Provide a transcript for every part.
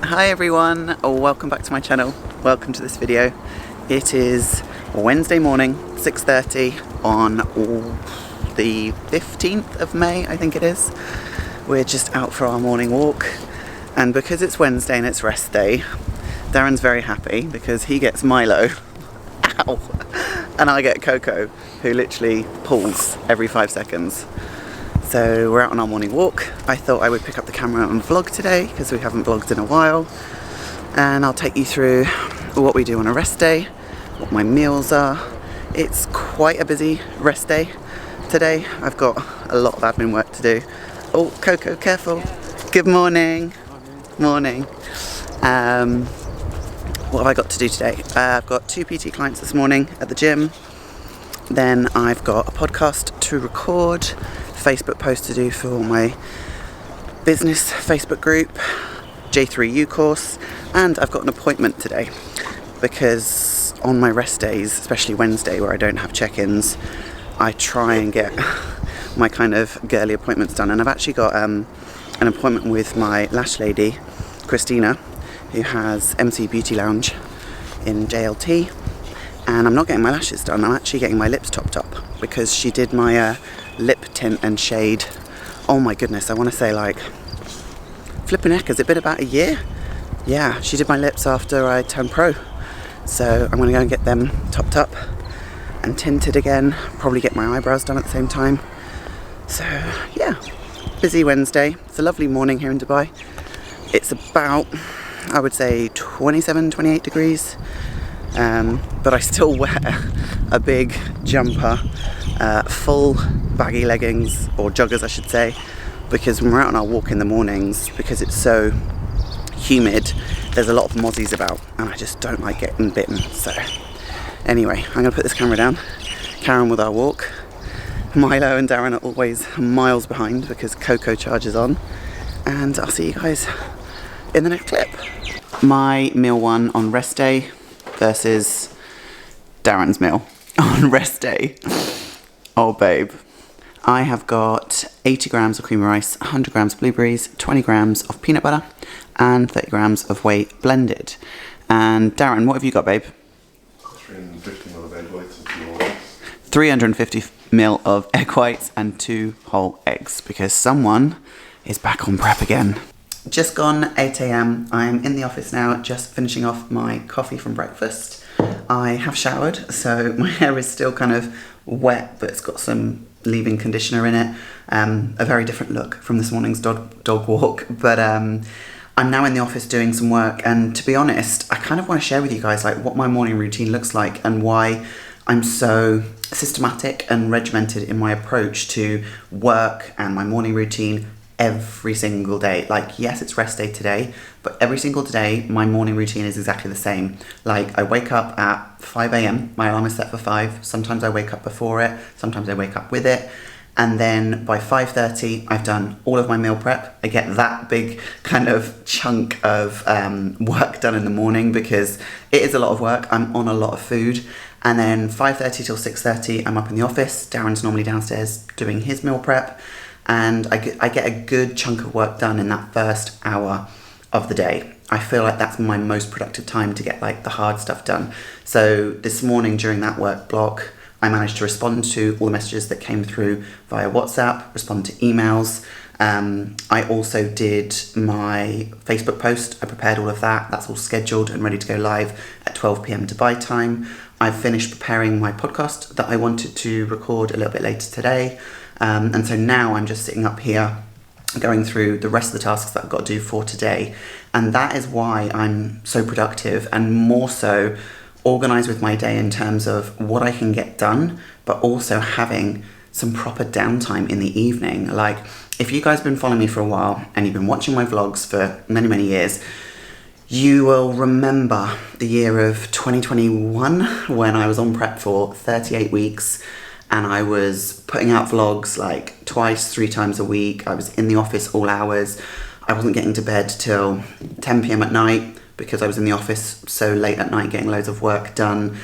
Hi everyone, welcome back to my channel. Welcome to this video. It is Wednesday morning, 6:30 on the 15th of May, I think it is. We're just out for our morning walk, and because it's Wednesday and it's rest day, Darren's very happy because he gets Milo, ow, and I get Coco, who literally pulls every 5 seconds. So we're out on our morning walk. I thought I would pick up the camera and vlog today because we haven't vlogged in a while, and I'll take you through what we do on a rest day, what my meals are. It's quite a busy rest day today. I've got a lot of admin work to do. Oh, Coco, careful. Good morning. Morning. What have I got to do today? I've got 2 PT clients this morning at the gym. Then I've got a podcast to record, Facebook post to do for my business Facebook group, J3U course, and I've got an appointment today because on my rest days, especially Wednesday where I don't have check-ins, I try and get my kind of girly appointments done, and I've actually got an appointment with my lash lady, Christina, who has MC Beauty Lounge in JLT, and I'm not getting my lashes done, I'm actually getting my lips topped up because she did my lip tint and shade. Oh my goodness, I want to say like flipping heck, has it been about a year? Yeah, she did my lips after I turned pro, so I'm going to go and get them topped up and tinted again, probably get my eyebrows done at the same time. So yeah, busy Wednesday. It's a lovely morning here in Dubai. It's about, I would say 27, 28 degrees, but I still wear a big jumper, full baggy leggings, or joggers I should say, because when we're out on our walk in the mornings, because it's so humid, there's a lot of mozzies about and I just don't like getting bitten. So anyway, I'm going to put this camera down, carry on with our walk. Milo and Darren are always miles behind because Coco charges on, and I'll see you guys in the next clip. My meal one on rest day versus Darren's meal on rest day. Oh babe, I have got 80 grams of creamy rice, 100 grams of blueberries, 20 grams of peanut butter, and 30 grams of whey blended. And Darren, what have you got, babe? 350 ml of egg whites and 2 whole eggs. 350 ml of egg whites and 2 whole eggs, because someone is back on prep again. Just gone 8 AM. I'm in the office now, just finishing off my coffee from breakfast. I have showered, so my hair is still kind of wet, but it's got some leave-in conditioner in it. A very different look from this morning's dog walk, but I'm now in the office doing some work, and to be honest, I kind of want to share with you guys like what my morning routine looks like and why I'm so systematic and regimented in my approach to work and my morning routine every single day. Like, yes, it's rest day today, but every single day my morning routine is exactly the same. Like, I wake up at 5 AM, my alarm is set for 5, sometimes I wake up before it, sometimes I wake up with it, and then by 5:30 I've done all of my meal prep. I get that big kind of chunk of work done in the morning because it is a lot of work, I'm on a lot of food. And then 5:30 till 6:30 I'm up in the office. Darren's normally downstairs doing his meal prep, and I get a good chunk of work done in that first hour of the day. I feel like that's my most productive time to get like the hard stuff done. So this morning during that work block, I managed to respond to all the messages that came through via WhatsApp, respond to emails. I also did my Facebook post. I prepared all of that. That's all scheduled and ready to go live at 12 PM Dubai time. I've finished preparing my podcast that I wanted to record a little bit later today. And so now I'm just sitting up here going through the rest of the tasks that I've got to do for today. And that is why I'm so productive and more so organised with my day in terms of what I can get done, but also having some proper downtime in the evening. Like, if you guys have been following me for a while and you've been watching my vlogs for many, many years, you will remember the year of 2021 when I was on prep for 38 weeks and I was putting out vlogs like twice, 3 times a week. I was in the office all hours. I wasn't getting to bed till 10 PM at night because I was in the office so late at night getting loads of work done.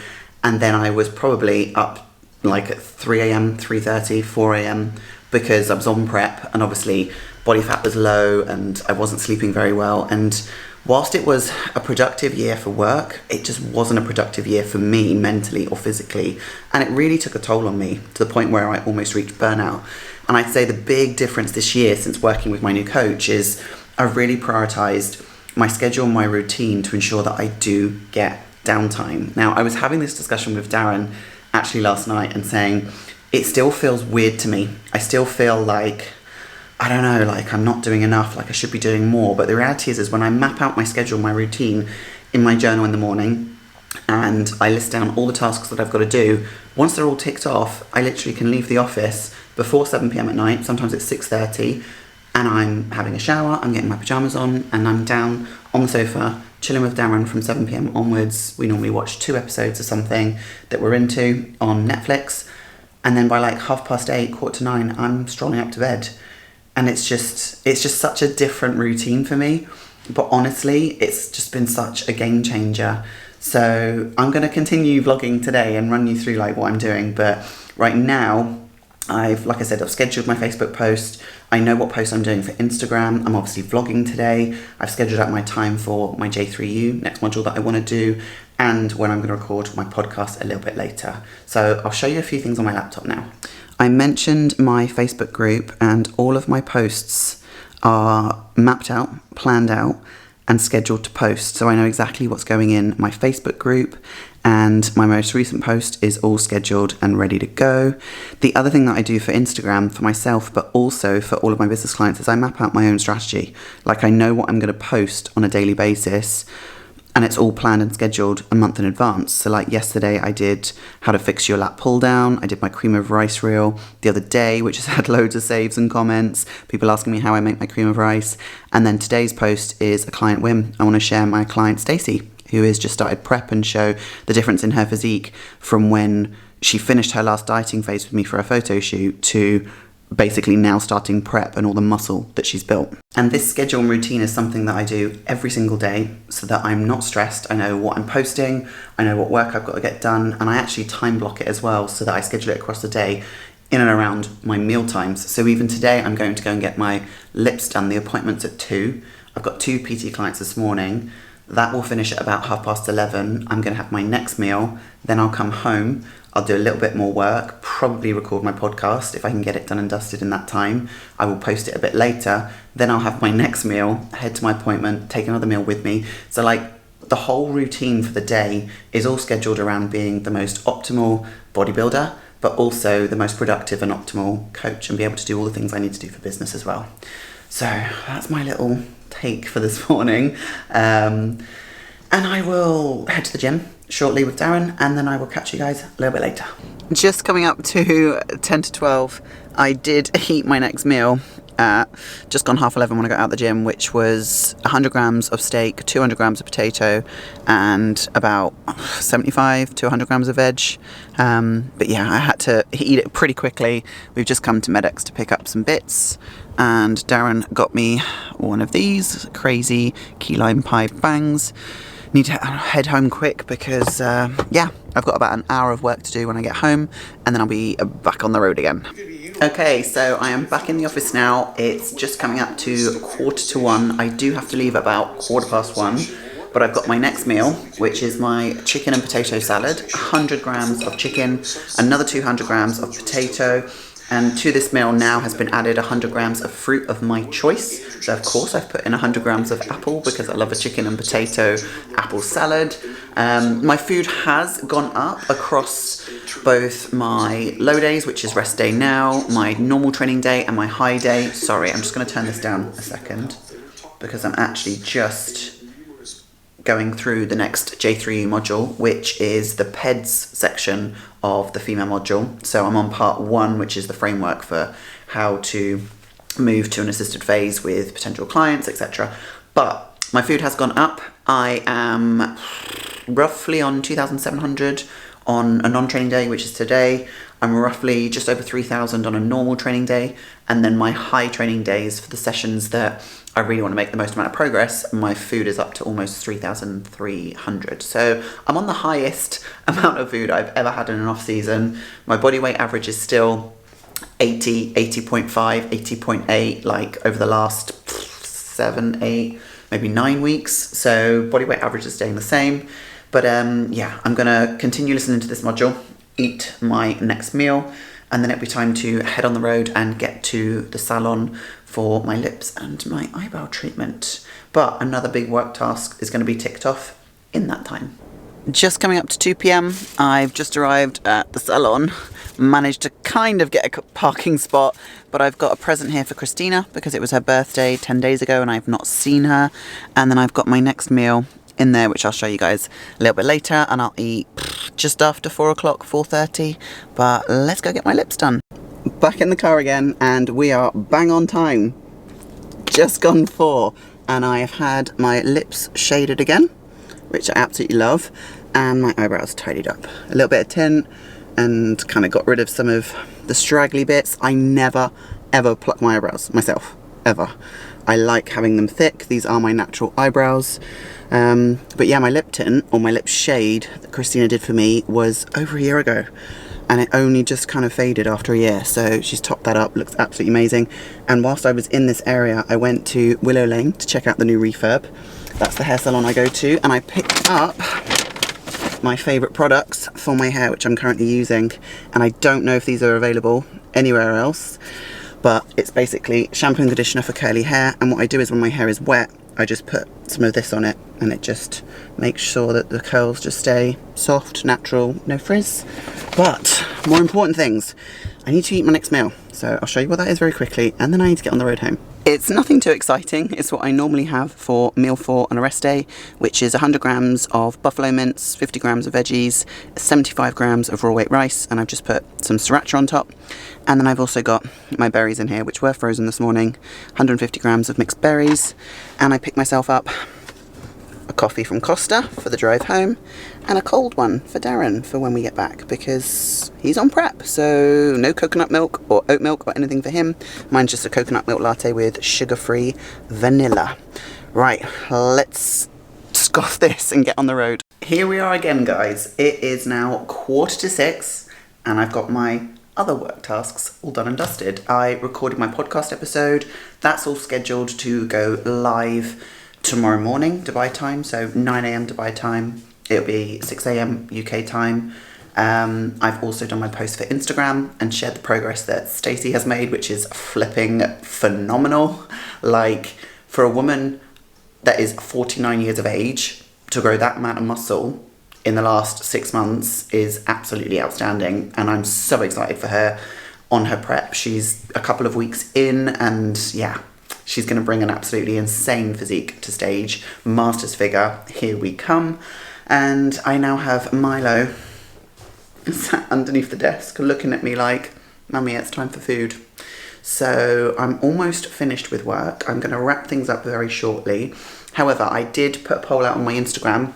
And then I was probably up like at 3 AM, 3:30, 4 AM because I was on prep and obviously body fat was low and I wasn't sleeping very well. And whilst it was a productive year for work, it just wasn't a productive year for me mentally or physically. And it really took a toll on me to the point where I almost reached burnout. And I'd say the big difference this year since working with my new coach is I've really prioritised my schedule and my routine to ensure that I do get downtime. Now, I was having this discussion with Darren actually last night and saying, it still feels weird to me. I still feel like, I don't know, like I'm not doing enough, like I should be doing more. But the reality is when I map out my schedule, my routine in my journal in the morning, and I list down all the tasks that I've got to do, once they're all ticked off, I literally can leave the office before 7 p.m. at night. Sometimes it's 6:30, and I'm having a shower, I'm getting my pyjamas on, and I'm down on the sofa chilling with Darren from 7 p.m. onwards. We normally watch 2 episodes of something that we're into on Netflix, and then by like 8:30, 8:45, I'm strolling up to bed. And it's just such a different routine for me. But honestly, it's just been such a game changer. So I'm going to continue vlogging today and run you through like what I'm doing. But right now, like I said, I've scheduled my Facebook post. I know what post I'm doing for Instagram. I'm obviously vlogging today. I've scheduled out my time for my J3U, next module that I want to do, and when I'm going to record my podcast a little bit later. So I'll show you a few things on my laptop now. I mentioned my Facebook group, and all of my posts are mapped out, planned out, and scheduled to post. So I know exactly what's going in my Facebook group, and my most recent post is all scheduled and ready to go. The other thing that I do for Instagram for myself, but also for all of my business clients, is I map out my own strategy. Like I know what I'm going to post on a daily basis, and it's all planned and scheduled a month in advance. So like yesterday I did how to fix your lat pull down. I did my cream of rice reel the other day, which has had loads of saves and comments, people asking me how I make my cream of rice. And then today's post is a client win. I want to share my client Stacey, who has just started prep, and show the difference in her physique from when she finished her last dieting phase with me for a photo shoot to basically now starting prep and all the muscle that she's built. And this schedule and routine is something that I do every single day so that I'm not stressed. I know what I'm posting, I know what work I've got to get done, and I actually time block it as well so that I schedule it across the day in and around my meal times. So even today I'm going to go and get my lips done. The appointment's at 2. I've got 2 PT clients this morning. That will finish at about 11:30. I'm going to have my next meal, then I'll come home. I'll do a little bit more work, probably record my podcast if I can get it done and dusted in that time. I will post it a bit later. Then I'll have my next meal, head to my appointment, take another meal with me. So like the whole routine for the day is all scheduled around being the most optimal bodybuilder, but also the most productive and optimal coach, and be able to do all the things I need to do for business as well. So that's my little take for this morning. And I will head to the gym shortly with Darren, and then I will catch you guys a little bit later. Just coming up to 10 to 12, I did eat my next meal at just gone 11:30 when I got out of the gym, which was 100 grams of steak, 200 grams of potato, and about 75 to 100 grams of veg. But yeah, I had to eat it pretty quickly. We've just come to Medex to pick up some bits, and Darren got me one of these crazy key lime pie bangs. Need to head home quick because, yeah, I've got about an hour of work to do when I get home, and then I'll be back on the road again. Okay, so I am back in the office now. It's just coming up to 1:45. I do have to leave about 1:15, but I've got my next meal, which is my chicken and potato salad, 100 grams of chicken, another 200 grams of potato, and to this meal now has been added 100 grams of fruit of my choice. So of course I've put in 100 grams of apple because I love a chicken and potato apple salad. My food has gone up across both my low days, which is rest day now, my normal training day, and my high day. Sorry, I'm just going to turn this down a second because I'm actually just going through the next J3U module, which is the PEDS section of the female module. So I'm on part 1, which is the framework for how to move to an assisted phase with potential clients, etc. But my food has gone up. I am roughly on 2,700 on a non-training day, which is today. I'm roughly just over 3,000 on a normal training day. And then my high training days for the sessions that I really want to make the most amount of progress, my food is up to almost 3,300. So I'm on the highest amount of food I've ever had in an off season. My body weight average is still 80, 80.5, 80.8, like over the last 7, 8, maybe 9 weeks. So body weight average is staying the same. But yeah, I'm gonna continue listening to this module, eat my next meal, and then it'll be time to head on the road and get to the salon for my lips and my eyebrow treatment. But another big work task is gonna be ticked off in that time. Just coming up to 2 p.m, I've just arrived at the salon, managed to kind of get a parking spot, but I've got a present here for Christina because it was her birthday 10 days ago and I've not seen her. And then I've got my next meal in there, which I'll show you guys a little bit later, and I'll eat just after 4 o'clock, 4:30, but let's go get my lips done. Back in the car again, and we are bang on time. Just gone 4, and I have had my lips shaded again, which I absolutely love, and my eyebrows tidied up. A little bit of tint, and kind of got rid of some of the straggly bits. I never, ever pluck my eyebrows myself, ever. I like having them thick. These are my natural eyebrows. But yeah, my lip tint, or my lip shade that Christina did for me was over a year ago. And it only just kind of faded after a year. So she's topped that up, looks absolutely amazing. And whilst I was in this area, I went to Willow Lane to check out the new refurb. That's the hair salon I go to. And I picked up my favourite products for my hair, which I'm currently using. And I don't know if these are available anywhere else. But it's basically shampoo and conditioner for curly hair, and what I do is when my hair is wet, I just put some of this on it, and it just makes sure that the curls just stay soft, natural, no frizz. But more important things, I need to eat my next meal, so I'll show you what that is very quickly, and then I need to get on the road home. It's nothing too exciting. It's what I normally have for meal 4 on a rest day, which is 100 grams of buffalo mince, 50 grams of veggies, 75 grams of raw weight rice, and I've just put some sriracha on top. And then I've also got my berries in here, which were frozen this morning, 150 grams of mixed berries. And I picked myself up a coffee from Costa for the drive home, and a cold one for Darren for when we get back, because he's on prep, so no coconut milk or oat milk or anything for him. Mine's just a coconut milk latte with sugar-free vanilla. Right, let's scoff this and get on the road. Here we are again, guys. It is now 5:45, and I've got my other work tasks all done and dusted. I recorded my podcast episode. That's all scheduled to go live tomorrow morning, Dubai time, so 9 a.m. Dubai time. It'll be 6 a.m. UK time. I've also done my post for Instagram and shared the progress that Stacey has made, which is flipping phenomenal. Like, for a woman that is 49 years of age to grow that amount of muscle in the last 6 months is absolutely outstanding, and I'm so excited for her on her prep. She's a couple of weeks in, and yeah, she's going to bring an absolutely insane physique to stage. Master's figure, here we come. And I now have Milo sat underneath the desk looking at me like, Mummy, it's time for food. So I'm almost finished with work. I'm going to wrap things up very shortly. However, I did put a poll out on my Instagram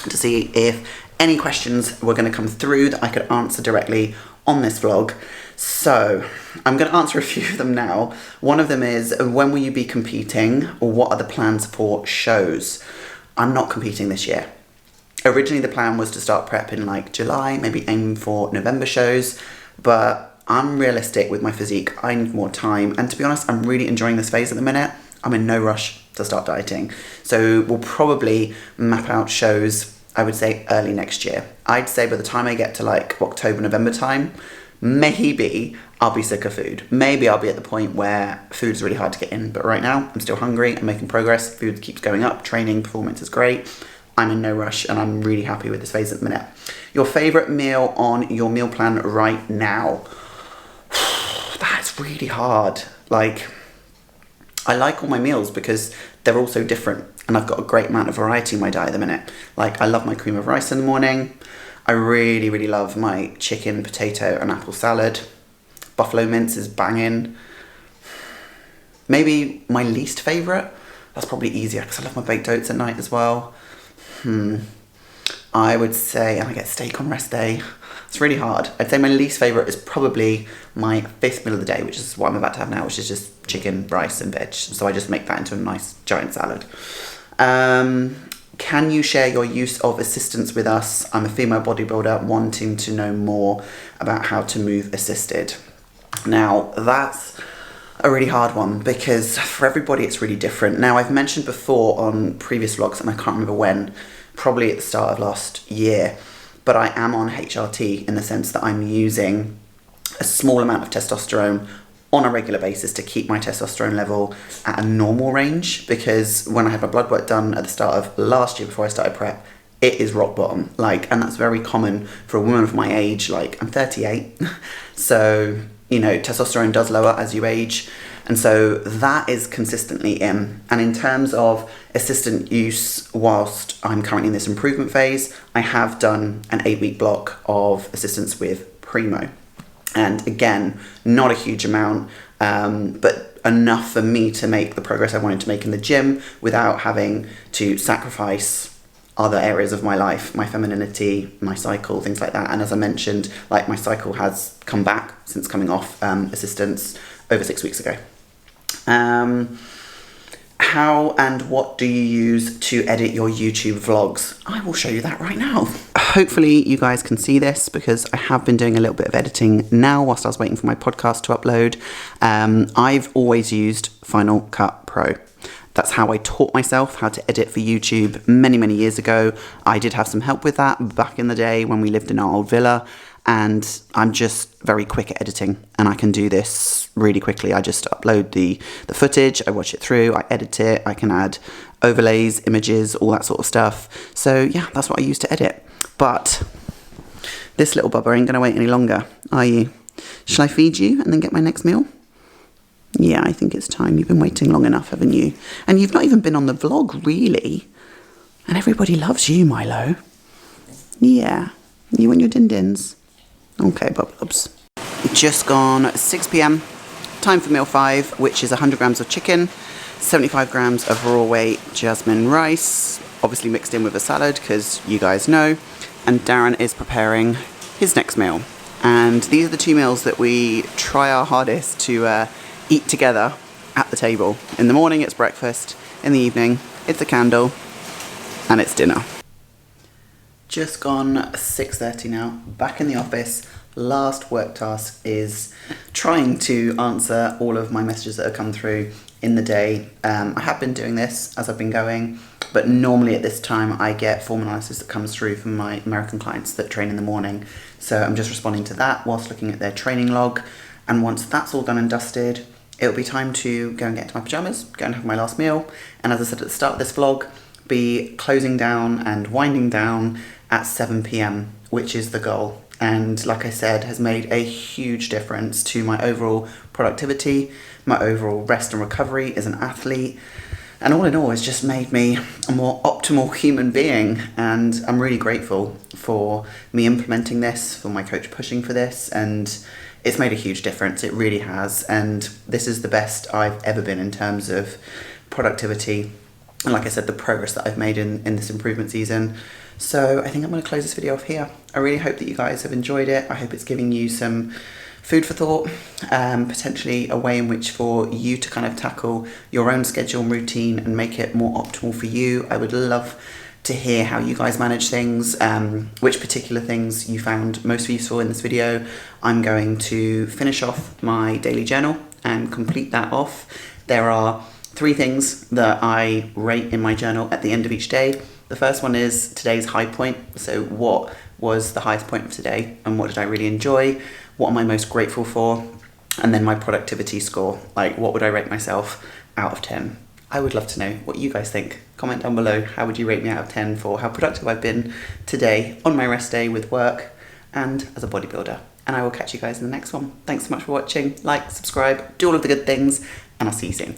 to see if any questions were going to come through that I could answer directly on this vlog. So I'm going to answer a few of them now. One of them is, when will you be competing, or what are the plans for shows? I'm not competing this year. Originally the plan was to start prep in like July, maybe aim for November shows, but I'm realistic with my physique. I need more time, and to be honest, I'm really enjoying this phase at the minute. I'm in no rush to start dieting. So we'll probably map out shows, I would say early next year. I'd say by the time I get to like October, November time, maybe I'll be sick of food. Maybe I'll be at the point where food's really hard to get in, but right now I'm still hungry, I'm making progress, food keeps going up, training, performance is great. I'm in no rush, and I'm really happy with this phase at the minute. Your favourite meal on your meal plan right now? That's really hard. Like, I like all my meals because they're all so different, and I've got a great amount of variety in my diet at the minute. Like, I love my cream of rice in the morning. I really, really love my chicken, potato and apple salad. Buffalo mince is banging. Maybe my least favourite? That's probably easier because I love my baked oats at night as well. I would say, and I get steak on rest day. It's really hard. I'd say my least favourite is probably my 5th meal of the day, which is what I'm about to have now, which is just chicken, rice and veg. So I just make that into a nice giant salad. Can you share your use of assistance with us? I'm a female bodybuilder wanting to know more about how to move assisted. Now, that's a really hard one because for everybody it's really different. Now, I've mentioned before on previous vlogs, and I can't remember when, probably at the start of last year, but I am on HRT in the sense that I'm using a small amount of testosterone on a regular basis to keep my testosterone level at a normal range, because when I had my blood work done at the start of last year before I started prep, it is rock bottom, like, and that's very common for a woman of my age. Like, I'm 38, so, you know, testosterone does lower as you age, and so that is consistently in. And in terms of assistant use whilst I'm currently in this improvement phase, I have done an 8-week block of assistance with Primo. And again, not a huge amount, but enough for me to make the progress I wanted to make in the gym without having to sacrifice other areas of my life, my femininity, my cycle, things like that. And as I mentioned, like, my cycle has come back since coming off assistance over 6 weeks ago. How and what do you use to edit your YouTube vlogs? I will show you that right now. Hopefully you guys can see this because I have been doing a little bit of editing now whilst I was waiting for my podcast to upload. I've always used Final Cut Pro. That's how I taught myself how to edit for YouTube many, many years ago. I did have some help with that back in the day when we lived in our old villa, and I'm just very quick at editing, and I can do this really quickly. I just upload the footage, I watch it through, I edit it, I can add overlays, images, all that sort of stuff. So yeah, that's what I use to edit. But this little bubba ain't gonna wait any longer, are you? Shall I feed you and then get my next meal? Yeah, I think it's time. You've been waiting long enough, haven't you? And you've not even been on the vlog, really. And everybody loves you, Milo. Yeah, you and your din-dins. Okay, bubs. Just gone 6 p.m. Time for meal 5, which is 100 grams of chicken, 75 grams of raw weight jasmine rice, obviously mixed in with a salad because you guys know. And Darren is preparing his next meal. And these are the 2 meals that we try our hardest to eat together at the table. In the morning it's breakfast, in the evening it's a candle, and it's dinner. Just gone 6:30 now, back in the office. Last work task is trying to answer all of my messages that have come through in the day. I have been doing this as I've been going, but normally at this time I get form analysis that comes through from my American clients that train in the morning. So I'm just responding to that whilst looking at their training log. And once that's all done and dusted, it'll be time to go and get into my pajamas, go and have my last meal. And as I said at the start of this vlog, be closing down and winding down at 7 p.m, which is the goal. And like I said, has made a huge difference to my overall productivity, my overall rest and recovery as an athlete. And all in all, it's just made me a more optimal human being. And I'm really grateful for me implementing this, for my coach pushing for this. And it's made a huge difference. It really has. And this is the best I've ever been in terms of productivity. And like I said, the progress that I've made in this improvement season. So I think I'm going to close this video off here. I really hope that you guys have enjoyed it. I hope it's giving you some food for thought, potentially a way in which for you to kind of tackle your own schedule and routine and make it more optimal for you. I would love to hear how you guys manage things, which particular things you found most useful in this video. I'm going to finish off my daily journal and complete that off. There are 3 things that I rate in my journal at the end of each day. The first one is today's high point. So what was the highest point of today and what did I really enjoy? What am I most grateful for? And then my productivity score, like what would I rate myself out of 10? I would love to know what you guys think. Comment down below, how would you rate me out of 10 for how productive I've been today on my rest day with work and as a bodybuilder. And I will catch you guys in the next one. Thanks so much for watching. Like, subscribe, do all of the good things, and I'll see you soon.